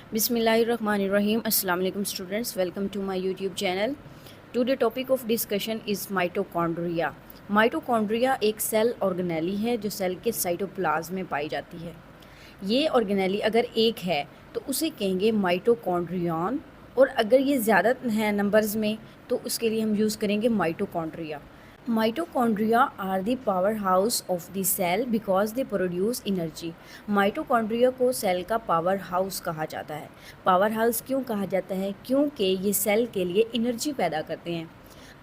Bismillahirrahmanirrahim. Assalamu alaikum students. Welcome to my YouTube channel. Today topic of discussion is mitochondria. Mitochondria एक cell organelle है जो cell के cytoplasm में पाई जाती है। ये ऑर्गेनेली अगर एक है तो उसे कहेंगे माइटोकॉन्ड्रियन, और अगर ये ज़्यादा है नंबर्स में तो उसके लिए हम यूज़ करेंगे mitochondria. Mitochondria are the power house of the cell because they produce energy. Mitochondria को सेल का पावर हाउस कहा जाता है। पावर हाउस क्यों कहा जाता है? क्योंकि ये सेल के लिए एनर्जी पैदा करते हैं।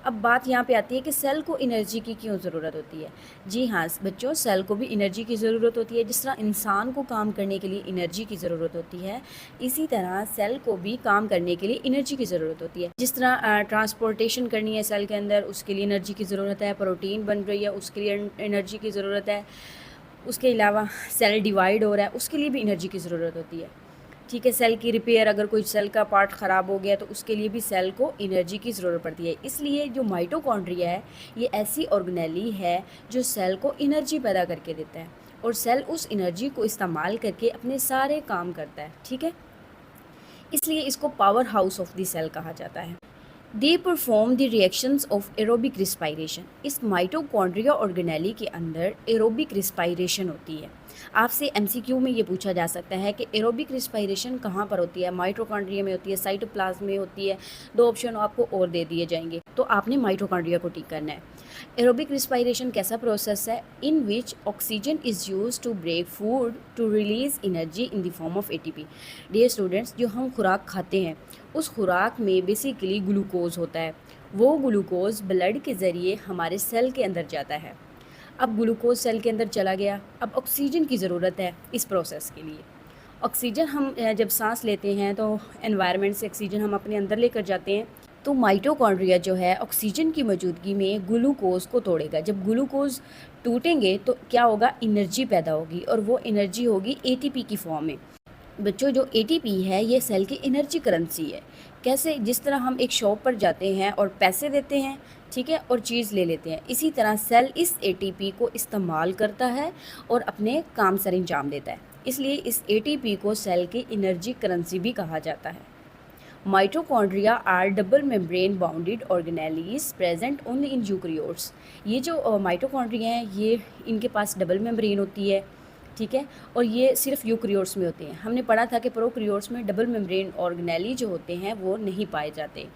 अब बात यहाँ पे आती है कि सेल को एनर्जी की क्यों ज़रूरत होती है। जी हाँ बच्चों, सेल को भी एनर्जी की ज़रूरत होती है। जिस तरह इंसान को काम करने के लिए एनर्जी की ज़रूरत होती है, इसी तरह सेल को भी काम करने के लिए एनर्जी की ज़रूरत होती है। जिस तरह ट्रांसपोर्टेशन करनी है सेल के अंदर, उसके लिए एनर्जी की ज़रूरत है। प्रोटीन बन रही है, उसके लिए एनर्जी की ज़रूरत है। उसके अलावा सेल डिवाइड हो रहा है, उसके लिए भी एनर्जी की ज़रूरत होती है। ठीक है, सेल की रिपेयर, अगर कोई सेल का पार्ट ख़राब हो गया तो उसके लिए भी सेल को एनर्जी की ज़रूरत पड़ती है। इसलिए जो माइटोकॉन्ड्रिया है ये ऐसी ऑर्गेनेली है जो सेल को एनर्जी पैदा करके देता है, और सेल उस एनर्जी को इस्तेमाल करके अपने सारे काम करता है। ठीक है, इसलिए इसको power house of the cell कहा जाता है। They perform the reactions of aerobic respiration. इस माइटोकॉन्ड्रिया ऑर्गेनेली के अंदर एरोबिक रिस्पायरेशन होती है। आपसे एमसीक्यू में ये पूछा जा सकता है कि एरोबिक रिस्पायरेशन कहाँ पर होती है? माइटोकॉन्ड्रिया में होती है, साइटोप्लाज्म में होती है। दो ऑप्शन आपको और दे दिए जाएंगे, तो आपने माइटोकॉन्ड्रिया को टिक करना है। एरोबिक रिस्पायरेशन कैसा प्रोसेस है? In which oxygen is use to break food to release energy in the form of ATP. Dear students, जो हम खुराक खाते हैं उस खुराक में बेसिकली ग्लूकोज होता है। वो ग्लूकोज ब्लड के ज़रिए हमारे सेल के अंदर जाता है। अब ग्लूकोज सेल के अंदर चला गया, अब ऑक्सीजन की ज़रूरत है इस प्रोसेस के लिए। ऑक्सीजन हम जब सांस लेते हैं तो एनवायरनमेंट से ऑक्सीजन हम अपने अंदर लेकर जाते हैं। तो माइटोकॉन्ड्रिया जो है ऑक्सीजन की मौजूदगी में ग्लूकोज को तोड़ेगा। जब ग्लूकोज टूटेंगे तो क्या होगा? एनर्जी पैदा होगी, और वो एनर्जी होगी एटीपी की फॉर्म में। बच्चों, जो एटीपी है ये सेल की एनर्जी करेंसी है। कैसे? जिस तरह हम एक शॉप पर जाते हैं और पैसे देते हैं, ठीक है, और चीज़ ले लेते हैं, इसी तरह सेल इस एटीपी को इस्तेमाल करता है और अपने काम सर अंजाम देता है। इसलिए इस एटीपी को सेल की एनर्जी करेंसी भी कहा जाता है। Mitochondria are double membrane bounded organelles present only in eukaryotes. ये जो माइटोकॉन्ड्रिया हैं ये इनके पास डबल मेम्ब्रेन होती है, ठीक है, और ये सिर्फ यूकैरियोट्स में होते हैं। हमने पढ़ा था कि प्रोकैरियोट्स में डबल मेम्ब्रेन ऑर्गेनेली जो होते हैं वो नहीं पाए जाते।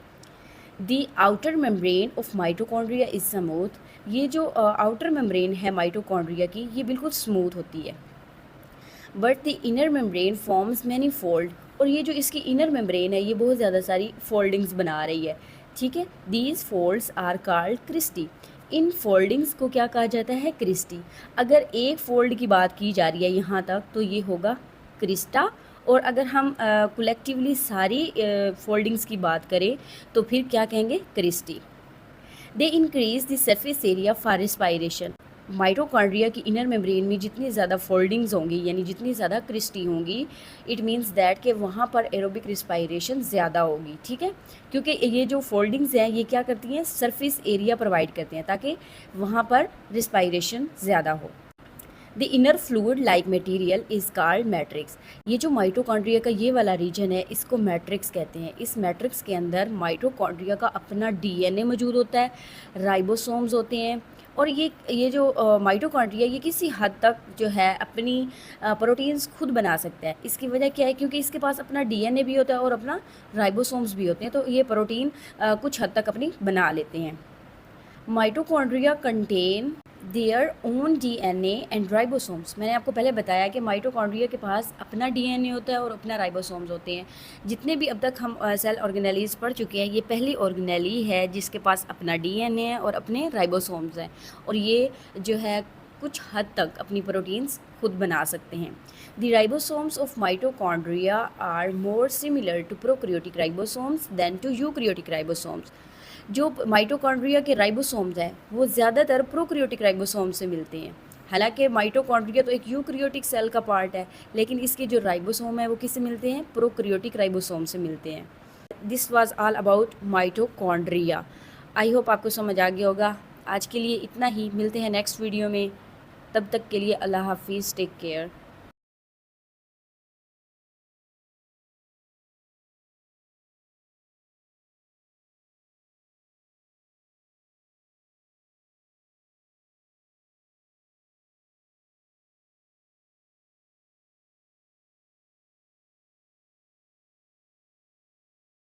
The outer membrane of mitochondria is smooth. ये जो आउटर मेम्ब्रेन है माइटोकॉन्ड्रिया की ये बिल्कुल स्मूथ होती है। But the inner membrane forms many fold. और ये जो इसकी इनर मेम्ब्रेन है ये बहुत ज़्यादा सारी फोल्डिंग्स बना रही है। ठीक है, these folds are called cristae. इन फोल्डिंग्स को क्या कहा जाता है? क्रिस्टी। अगर एक फोल्ड की बात की जा रही है यहाँ तक तो ये होगा क्रिस्टा, और अगर हम कलेक्टिवली सारी फोल्डिंग्स की बात करें तो फिर क्या कहेंगे? Cristae. They increase the surface area for respiration. Mitochondria की इनर मेम्ब्रेन में जितनी ज़्यादा फोल्डिंग्स होंगी यानी जितनी ज़्यादा क्रिस्टी होंगी, इट मीन्स दैट कि वहाँ पर एरोबिक रिस्पायरेशन ज़्यादा होगी। ठीक है, क्योंकि ये जो फोल्डिंग्स हैं ये क्या करती हैं? सरफेस एरिया प्रोवाइड करते हैं ताकि वहाँ पर रिस्पायरेशन ज़्यादा हो। The inner fluid like material is called matrix. ये जो माइटोकॉन्ड्रिया का ये वाला रीजन है इसको मैट्रिक्स कहते हैं। इस मैट्रिक्स के अंदर माइटोकॉन्ड्रिया का अपना डीएनए मौजूद होता है, राइबोसोम्स होते हैं, और ये जो माइटोकॉन्ड्रिया ये किसी हद तक जो है अपनी प्रोटीन्स खुद बना सकता है। इसकी वजह क्या है? क्योंकि इसके पास अपना डीएनए भी होता है और अपना राइबोसोम्स भी होते हैं, तो ये प्रोटीन कुछ हद तक अपनी बना लेते हैं। Mitochondria contain their own DNA and ribosomes. मैंने आपको पहले बताया कि माइटोकॉन्ड्रिया के पास अपना डीएनए होता है और अपना राइबोसोम्स होते हैं। जितने भी अब तक हम सेल ऑर्गेनेलीज पढ़ चुके हैं ये पहली ऑर्गेनेली है जिसके पास अपना डीएनए है और अपने राइबोसोम्स हैं, और ये जो है कुछ हद तक अपनी प्रोटीन्स खुद बना सकते हैं। The ribosomes of mitochondria are more similar to prokaryotic ribosomes than to eukaryotic ribosomes. जो माइटोकॉन्ड्रिया के राइबोसोम्स हैं वो ज़्यादातर प्रोकैरियोटिक राइबोसोम से मिलते हैं। हालांकि माइटोकॉन्ड्रिया तो एक यूकैरियोटिक सेल का पार्ट है, लेकिन इसके जो राइबोसोम है वो किससे मिलते हैं? प्रोकैरियोटिक राइबोसोम से मिलते हैं। This was all about mitochondria. I hope आपको समझ आ गया होगा। आज के लिए इतना ही, मिलते हैं नेक्स्ट वीडियो में। तब तक के लिए अल्लाह हाफिज़, टेक केयर।